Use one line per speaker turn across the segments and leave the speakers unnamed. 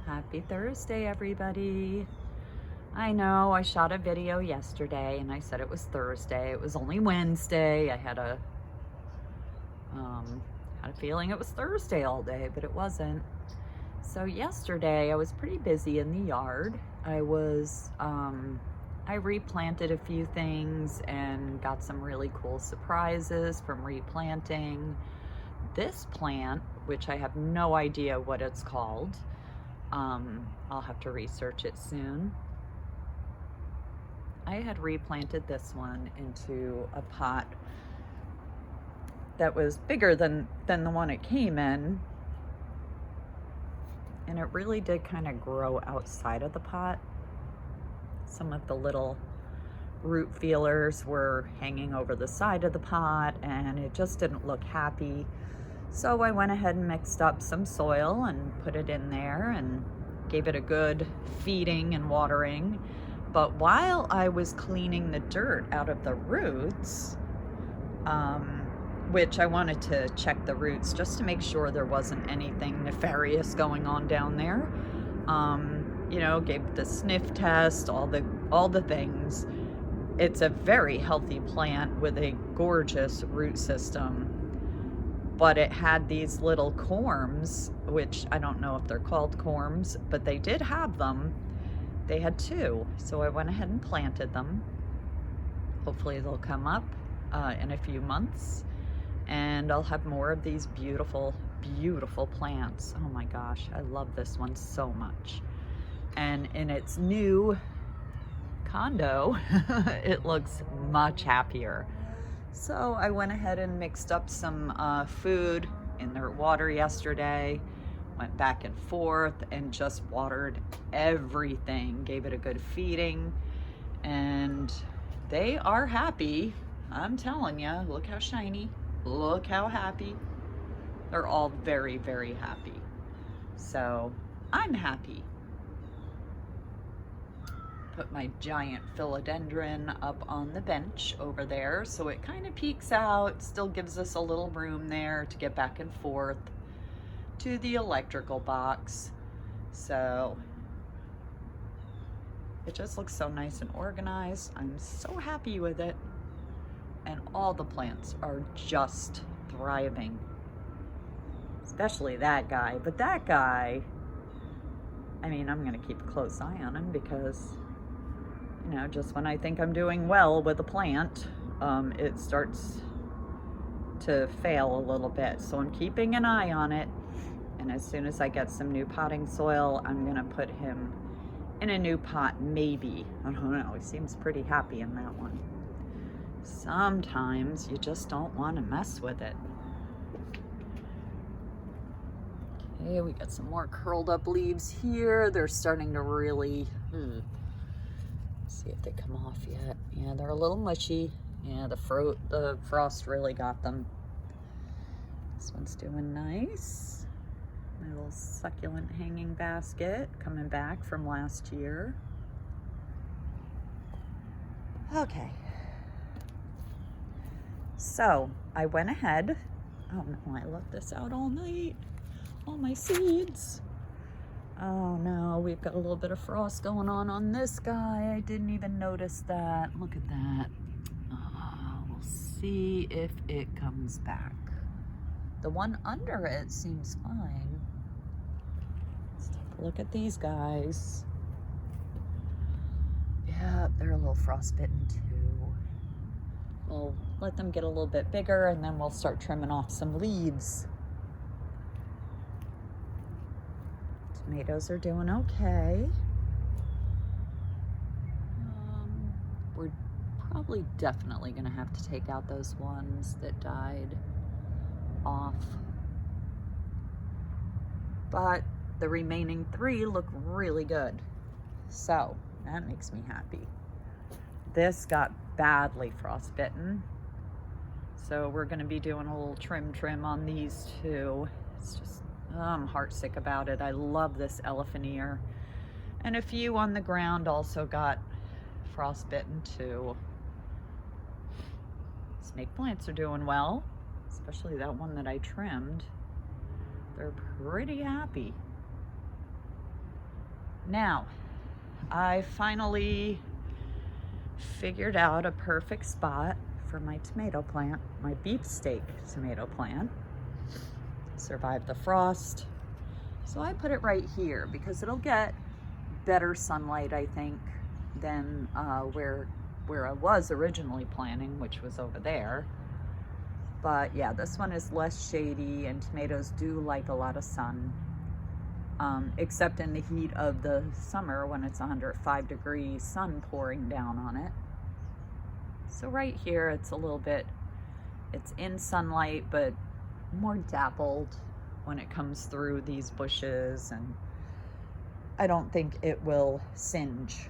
Happy Thursday, everybody. I know I shot a video yesterday and I said it was Thursday. It was only Wednesday. I had a feeling it was Thursday all day, but it wasn't. So yesterday I was pretty busy in the yard. I replanted a few things and got some really cool surprises from replanting. This plant, which I have no idea what it's called, I'll have to research it soon. I had replanted this one into a pot that was bigger than the one it came in. And it really did kind of grow outside of the pot. Some of the little root feelers were hanging over the side of the pot and it just didn't look happy. So I went ahead and mixed up some soil and put it in there and gave it a good feeding and watering. But while I was cleaning the dirt out of the roots, which I wanted to check the roots just to make sure there wasn't anything nefarious going on down there, gave the sniff test, all the things. It's a very healthy plant with a gorgeous root system. But it had these little corms, which I don't know if they're called corms, but they did have them. They had two, so I went ahead and planted them. Hopefully they'll come up in a few months, and I'll have more of these beautiful, beautiful plants. Oh my gosh, I love this one so much. And in its new condo, it looks much happier. So I went ahead and mixed up some food in their water yesterday, went back and forth and just watered everything, gave it a good feeding, and they are happy. I'm telling you, look how shiny, look how happy. They're all very, very happy. So I'm happy. Put my giant philodendron up on the bench over there so it kind of peeks out, still gives us a little room there to get back and forth to the electrical box. So it just looks so nice and organized. I'm so happy with it. And all the plants are just thriving, especially that guy. But that guy, I mean, I'm gonna keep a close eye on him because just when I think I'm doing well with a plant, it starts to fail a little bit. So I'm keeping an eye on it. And as soon as I get some new potting soil, I'm gonna put him in a new pot, maybe. I don't know, he seems pretty happy in that one. Sometimes you just don't wanna mess with it. Okay, we got some more curled up leaves here. They're starting to really, see if they come off yet. Yeah, they're a little mushy. Yeah, the frost really got them. This one's doing nice. My little succulent hanging basket coming back from last year. Okay. So I went ahead. Oh no, I left this out all night. All my seeds. Oh no, we've got a little bit of frost going on this guy. I didn't even notice that. Look at that. We'll see if it comes back. The one under it seems fine. Let's take a look at these guys. Yeah, they're a little frostbitten too. We'll let them get a little bit bigger and then we'll start trimming off some leaves. Tomatoes are doing okay. We're probably definitely gonna have to take out those ones that died off. But the remaining 3 look really good. So that makes me happy. This got badly frostbitten. So we're gonna be doing a little trim on these too. It's just, I'm heartsick about it. I love this elephant ear. And a few on the ground also got frostbitten too. Snake plants are doing well, especially that one that I trimmed. They're pretty happy. Now, I finally figured out a perfect spot for my tomato plant, my beefsteak tomato plant. Survived the frost. So I put it right here because it'll get better sunlight, I think, than where I was originally planting, which was over there. But yeah, this one is less shady, and tomatoes do like a lot of sun, except in the heat of the summer when it's 105 degrees sun pouring down on it. So right here, it's a little bit, it's in sunlight, but more dappled when it comes through these bushes, and I don't think it will singe.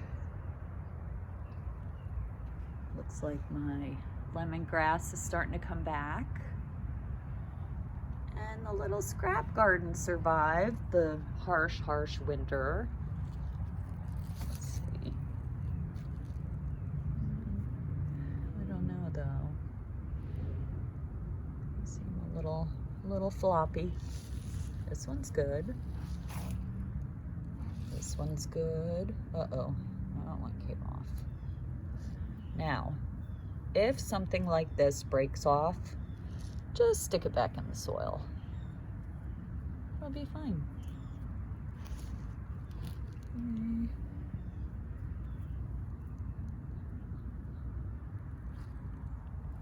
Looks like my lemongrass is starting to come back. And the little scrap garden survived the harsh winter. Let's see. I don't know though. They seem a little floppy. This one's good. This one's good. Uh-oh, that one came off. Now, if something like this breaks off, just stick it back in the soil. It'll be fine.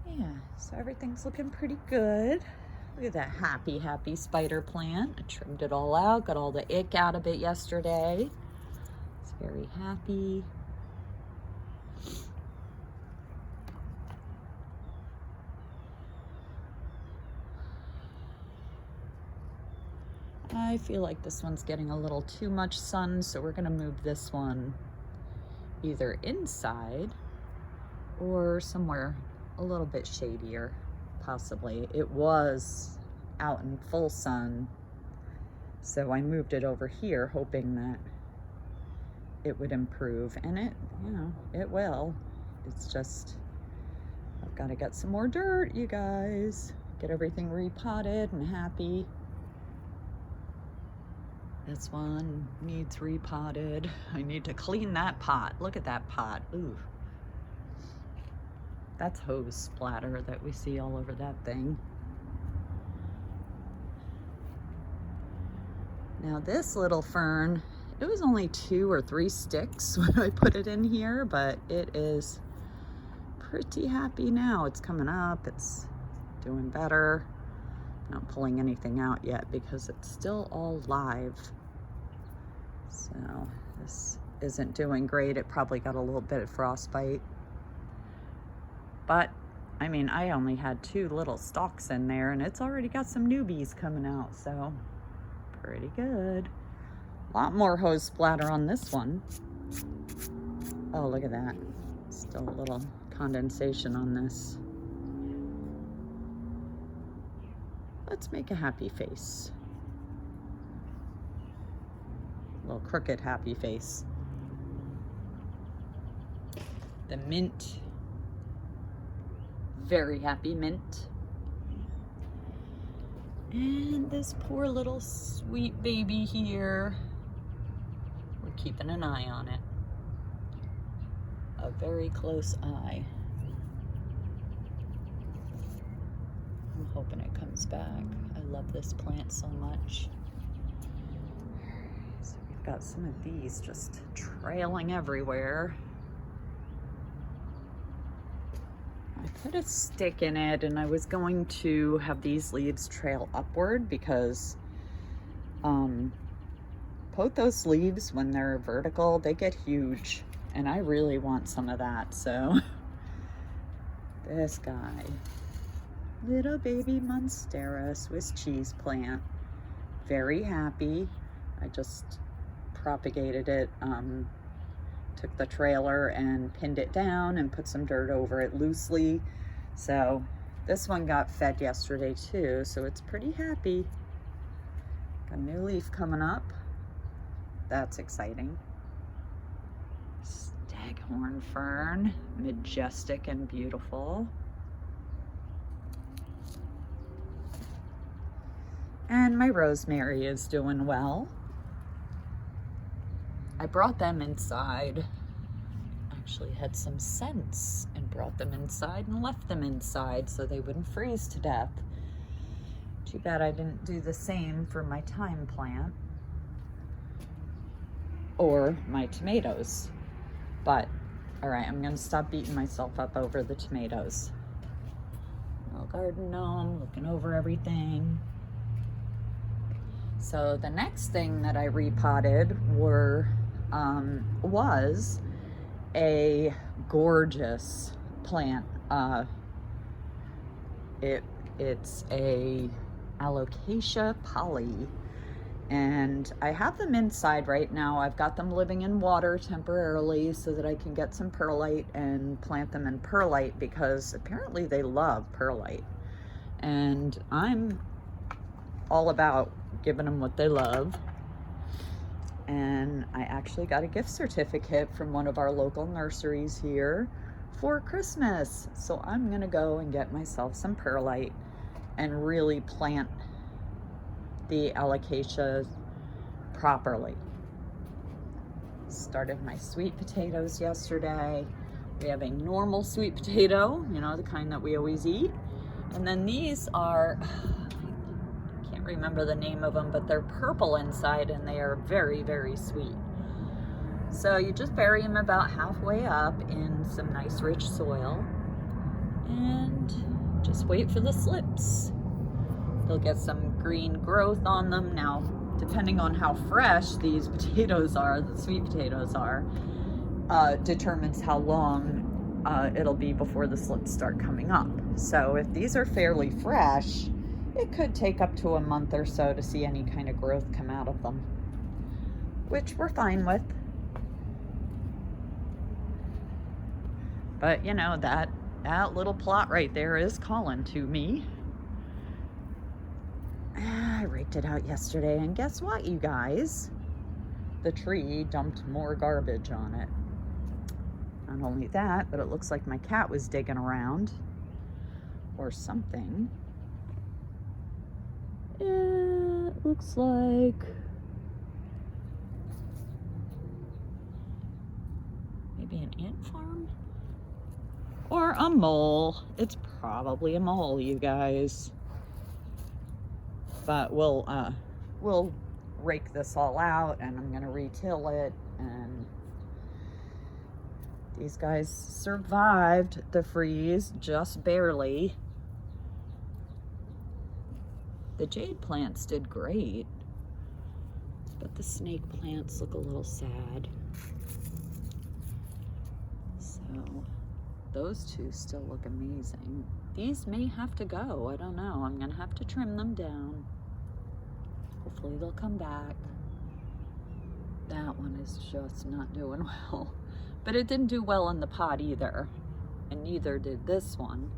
Yeah, so everything's looking pretty good. Look at that happy spider plant. I trimmed it all out, got all the ick out of it yesterday. It's very happy. I feel like this one's getting a little too much sun, so we're gonna move this one either inside or somewhere a little bit shadier, possibly. It was out in full sun, so I moved it over here hoping that it would improve, and it, you know, it will. It's just, I've got to get some more dirt, you guys. Get everything repotted and happy. This one needs repotted. I need to clean that pot. Look at that pot. Ooh. That's hose splatter that we see all over that thing. Now this little fern, it was only 2 or 3 sticks when I put it in here, but it is pretty happy now. It's coming up, it's doing better. Not pulling anything out yet because it's still all live. So this isn't doing great. It probably got a little bit of frostbite. But I mean, I only had 2 little stalks in there and it's already got some newbies coming out, so pretty good. A lot more hose splatter on this one. Oh, look at that. Still a little condensation on this. Let's make a happy face. A little crooked happy face. The mint. Very happy mint. And this poor little sweet baby here. We're keeping an eye on it. A very close eye. I'm hoping it comes back. I love this plant so much. So we've got some of these just trailing everywhere. I put a stick in it and I was going to have these leaves trail upward because both those leaves, when they're vertical, they get huge and I really want some of that. So this guy. Little baby Monstera Swiss cheese plant. Very happy. I just propagated it, took the trailer and pinned it down and put some dirt over it loosely. So this one got fed yesterday too, so it's pretty happy. Got a new leaf coming up. That's exciting. Staghorn fern, majestic and beautiful. And my rosemary is doing well. I brought them inside. Actually had some sense and brought them inside and left them inside so they wouldn't freeze to death. Too bad I didn't do the same for my thyme plant or my tomatoes. But, all right, I'm gonna stop beating myself up over the tomatoes. Little garden gnome, looking over everything. So the next thing that I repotted was a gorgeous plant. It's a Alocasia Polly, and I have them inside right now. I've got them living in water temporarily so that I can get some perlite and plant them in perlite, because apparently they love perlite, and I'm all about giving them what they love. And I actually got a gift certificate from one of our local nurseries here for Christmas. So I'm gonna go and get myself some perlite and really plant the Alocasia properly. Started my sweet potatoes yesterday. We have a normal sweet potato, you know, the kind that we always eat. And then these are, remember the name of them, but they're purple inside and they are very, very sweet. So you just bury them about halfway up in some nice rich soil and just wait for the slips. They'll get some green growth on them. Now, depending on how fresh these potatoes are, the sweet potatoes are, determines how long it'll be before the slips start coming up. So if these are fairly fresh, it could take up to a month or so to see any kind of growth come out of them, which we're fine with. But you know, that little plot right there is calling to me. I raked it out yesterday, and guess what, you guys? The tree dumped more garbage on it. Not only that, but it looks like my cat was digging around or something. It looks like maybe an ant farm or a mole. It's probably a mole, you guys. But we'll rake this all out, and I'm gonna retill it. And these guys survived the freeze just barely. The jade plants did great, but the snake plants look a little sad. So those two still look amazing. These may have to go, I don't know. I'm gonna have to trim them down. Hopefully they'll come back. That one is just not doing well. But it didn't do well in the pot either, and neither did this one.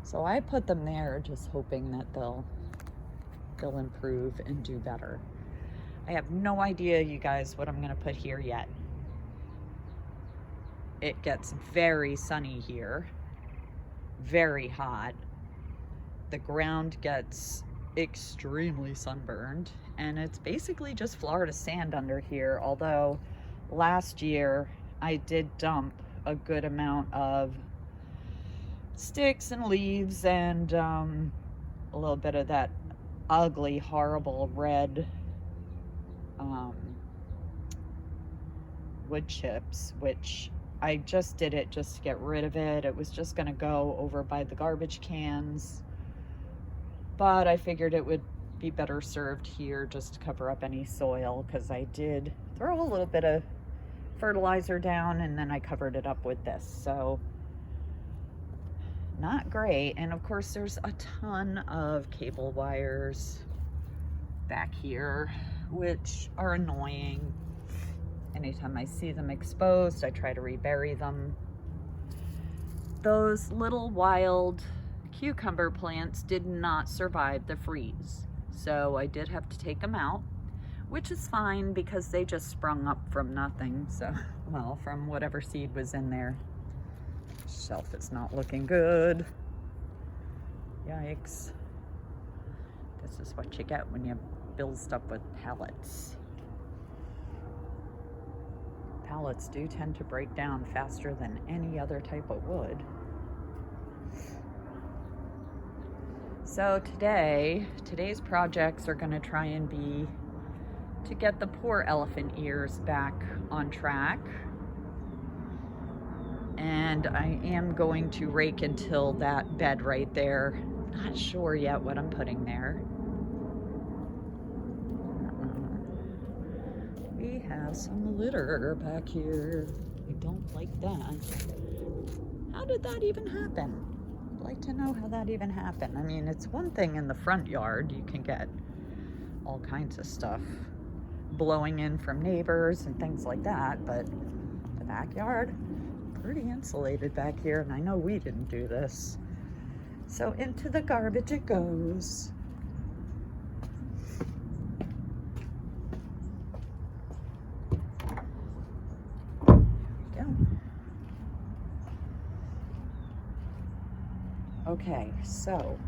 So I put them there just hoping that they'll improve and do better. I have no idea, you guys, what I'm gonna put here yet. It gets very sunny here, very hot. The ground gets extremely sunburned, and it's basically just Florida sand under here, although last year I did dump a good amount of sticks and leaves and a little bit of that ugly, horrible red wood chips, which I just did it just to get rid of it. It was just gonna go over by the garbage cans, but I figured it would be better served here just to cover up any soil, because I did throw a little bit of fertilizer down and then I covered it up with this. So not great. And of course there's a ton of cable wires back here, which are annoying. Anytime I see them exposed, I try to rebury them. Those little wild cucumber plants did not survive the freeze, so I did have to take them out, which is fine because they just sprung up from nothing. So, well, from whatever seed was in there. Shelf is not looking good. Yikes. This is what you get when you build stuff with pellets. pallets do tend to break down faster than any other type of wood. So today's projects are going to try and be to get the poor elephant ears back on track. And I am going to rake until that bed right there. Not sure yet what I'm putting there. We have some litter back here. I don't like that. How did that even happen? I'd like to know how that even happened. I mean, it's one thing in the front yard. You can get all kinds of stuff blowing in from neighbors and things like that, but the backyard, pretty insulated back here, and I know we didn't do this. So into the garbage it goes. There we go. Okay, so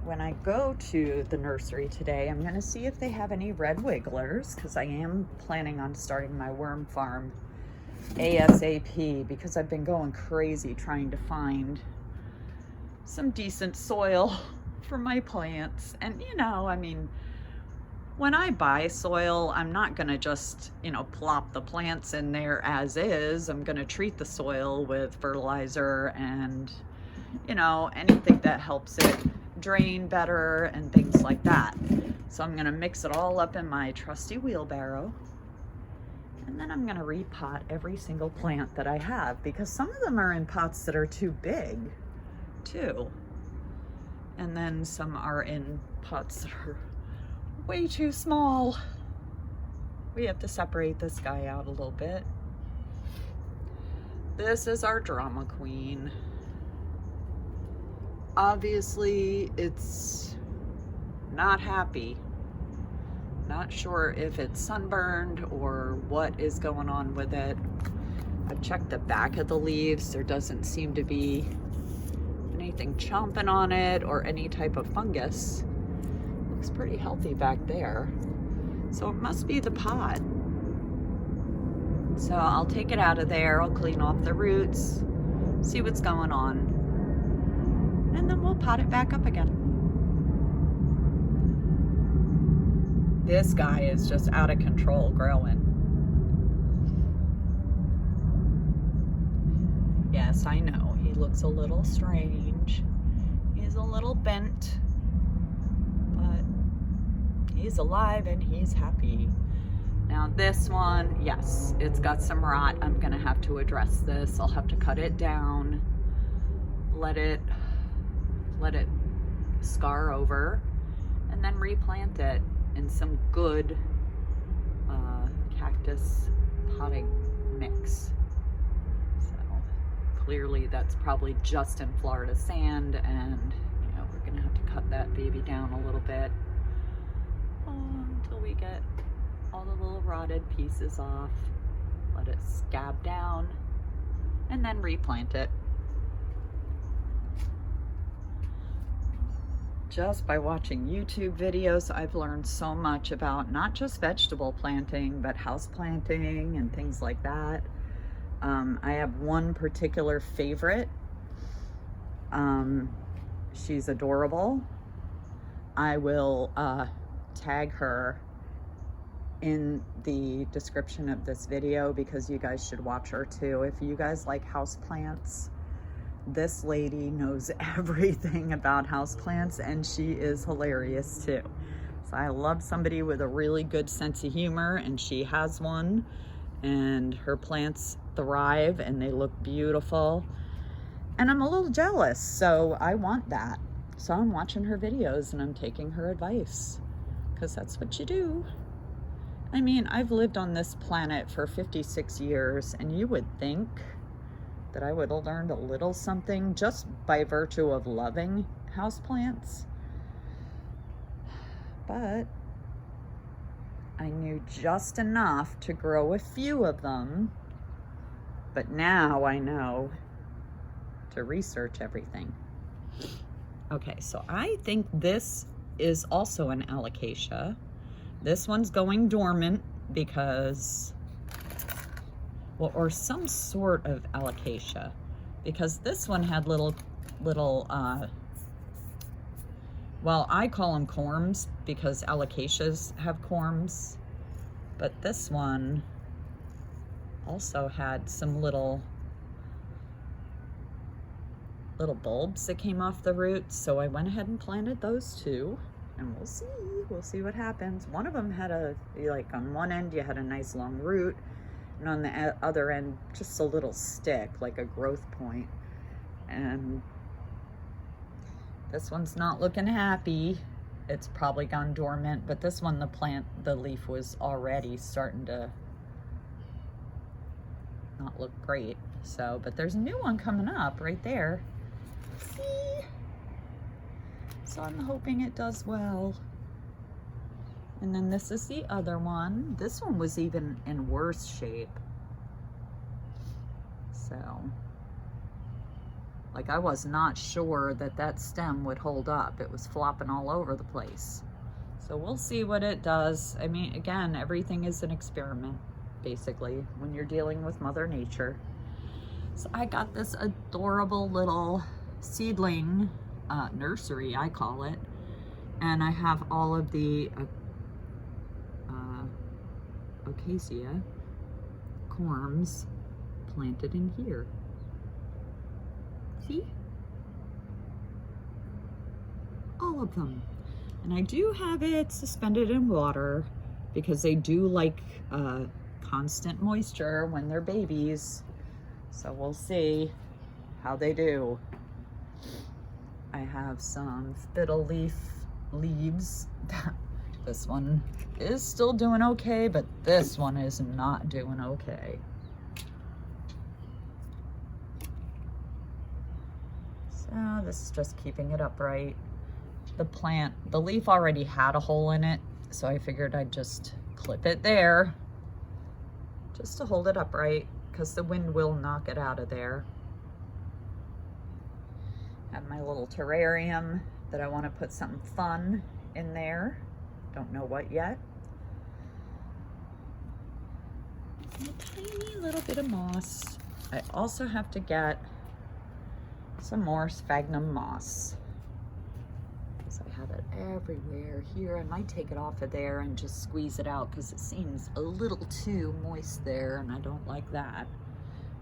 when I go to the nursery today, I'm gonna see if they have any red wigglers, because I am planning on starting my worm farm ASAP, because I've been going crazy trying to find some decent soil for my plants. And you know, I mean, when I buy soil, I'm not gonna just, you know, plop the plants in there as is. I'm gonna treat the soil with fertilizer and, you know, anything that helps it drain better and things like that. So I'm gonna mix it all up in my trusty wheelbarrow, and then I'm gonna repot every single plant that I have, because some of them are in pots that are too big too, and then some are in pots that are way too small. We have to separate this guy out a little bit. This is our drama queen. Obviously, it's not happy. Not sure if it's sunburned or what is going on with it. I've checked the back of the leaves. There doesn't seem to be anything chomping on it or any type of fungus. Looks pretty healthy back there. So it must be the pot. So I'll take it out of there. I'll clean off the roots, see what's going on, and then we'll pot it back up again. This guy is just out of control growing. Yes, I know, he looks a little strange. He's a little bent, but he's alive and he's happy. Now this one, yes, it's got some rot. I'm gonna have to address this. I'll have to cut it down, let it scar over, and then replant it in some good cactus potting mix. So clearly that's probably just in Florida sand, and you know, we're gonna have to cut that baby down a little bit until we get all the little rotted pieces off, let it scab down, and then replant it. Just by watching YouTube videos, I've learned so much about not just vegetable planting, but house planting and things like that. I have one particular favorite. She's adorable. I will tag her in the description of this video, because you guys should watch her too. If you guys like house plants, this lady knows everything about houseplants, and she is hilarious too. So I love somebody with a really good sense of humor, and she has one, and her plants thrive and they look beautiful. And I'm a little jealous, so I want that. So I'm watching her videos and I'm taking her advice, because that's what you do. I mean, I've lived on this planet for 56 years, and you would think that I would have learned a little something just by virtue of loving houseplants. But I knew just enough to grow a few of them, but now I know to research everything. Okay, so I think this is also an alocasia. This one's going dormant because well, or some sort of alocasia, because this one had little, well, I call them corms because alocasias have corms, but this one also had some little bulbs that came off the roots. So I went ahead and planted those too, and we'll see what happens. One of them had like on one end you had a nice long root, and on the other end just a little stick, like a growth point. And this one's not looking happy. It's probably gone dormant, but this one, the leaf was already starting to not look great. So, but there's a new one coming up right there. See? So I'm hoping it does well. And then this is the other one. This one was even in worse shape. So, like, I was not sure that stem would hold up. It was flopping all over the place. So we'll see what it does. I mean, again, everything is an experiment, basically, when you're dealing with Mother Nature. So I got this adorable little seedling nursery, I call it. And I have all of the Acacia corms planted in here. See? All of them. And I do have it suspended in water because they do like constant moisture when they're babies. So we'll see how they do. I have some spittle leaf leaves. This one is still doing okay, but this one is not doing okay. So this is just keeping it upright. The leaf already had a hole in it, so I figured I'd just clip it there just to hold it upright, because the wind will knock it out of there. Have my little terrarium that I want to put something fun in there. Don't know what yet. A tiny little bit of moss. I also have to get some more sphagnum moss, because I have it everywhere here. I might take it off of there and just squeeze it out, because it seems a little too moist there, and I don't like that,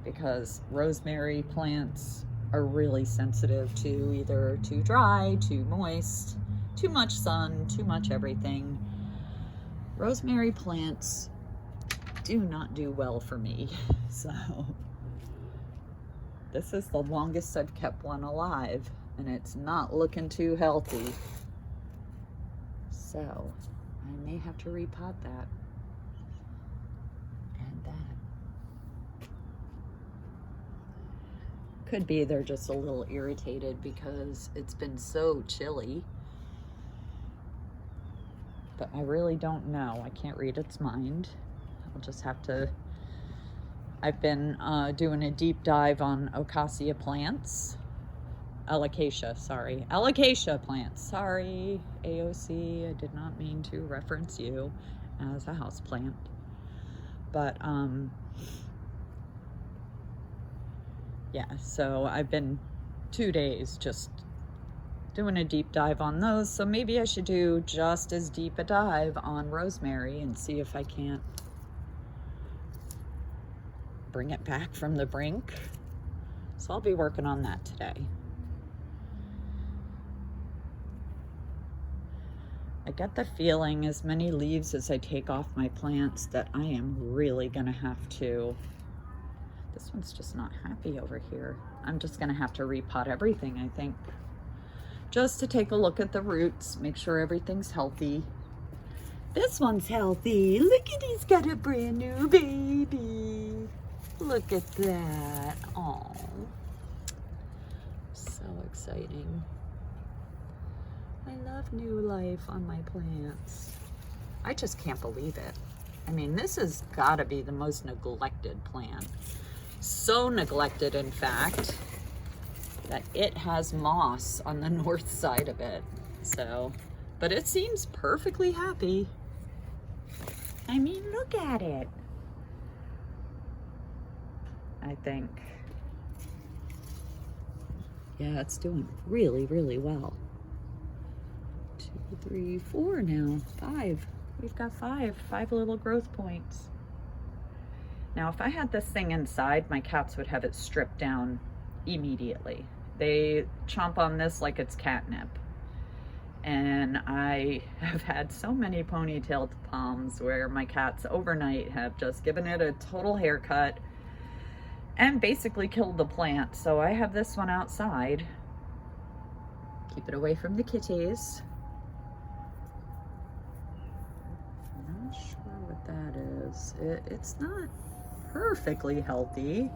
because rosemary plants are really sensitive to either too dry, too moist, too much sun, too much everything. Rosemary plants do not do well for me. So this is the longest I've kept one alive, and it's not looking too healthy. So I may have to repot that and that. Could be they're just a little irritated because it's been so chilly. But I really don't know. I can't read its mind. I'll just have to... I've been doing a deep dive on Acacia plants. Alocasia, sorry. Alocasia plants. Sorry, AOC. I did not mean to reference you as a house plant. But, yeah, so I've been 2 days just doing a deep dive on those, so maybe I should do just as deep a dive on rosemary and see if I can't bring it back from the brink. So I'll be working on that today. I get the feeling, as many leaves as I take off my plants, that I am really gonna have to... This one's just not happy over here. I'm just gonna have to repot everything, I think. Just to take a look at the roots, make sure everything's healthy. This one's healthy. Look at, he's got a brand new baby. Look at that. Oh, so exciting. I love new life on my plants. I just can't believe it. I mean, this has got to be the most neglected plant. So neglected, in fact, that it has moss on the north side of it. So, but it seems perfectly happy. I mean, look at it. I think. Yeah, it's doing really, really well. 2, 3, 4 now. 5. We've got 5 little growth points. Now, if I had this thing inside, my cats would have it stripped down immediately. They chomp on this like it's catnip. And I have had so many ponytailed palms where my cats overnight have just given it a total haircut and basically killed the plant. So I have this one outside. Keep it away from the kitties. I'm not sure what that is. It's not perfectly healthy,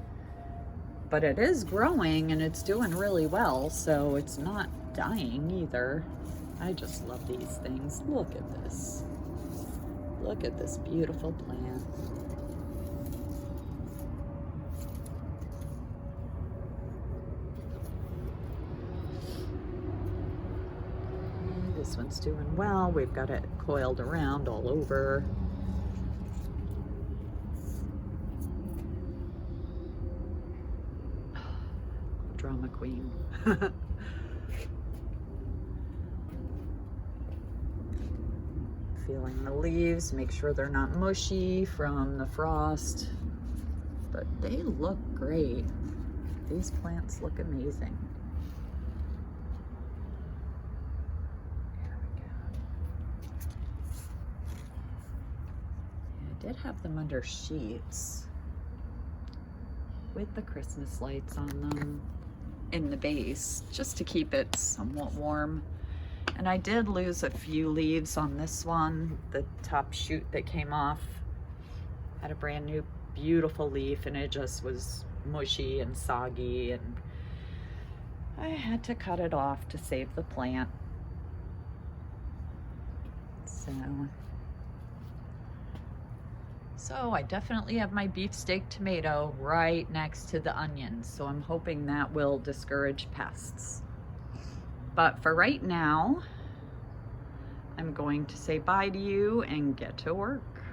but it is growing and it's doing really well, so it's not dying either. I just love these things. Look at this. Look at this beautiful plant. This one's doing well. We've got it coiled around all over. Drama queen. Feeling the leaves, make sure they're not mushy from the frost. But they look great. These plants look amazing. I did have them under sheets with the Christmas lights on them in the base, just to keep it somewhat warm. And I did lose a few leaves on this one. The top shoot that came off had a brand new beautiful leaf, and it just was mushy and soggy, and I had to cut it off to save the plant. So I definitely have my beefsteak tomato right next to the onions, so I'm hoping that will discourage pests. But for right now, I'm going to say bye to you and get to work.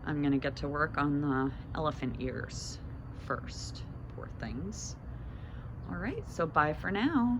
I'm gonna get to work on the elephant ears first, poor things. All right, so bye for now.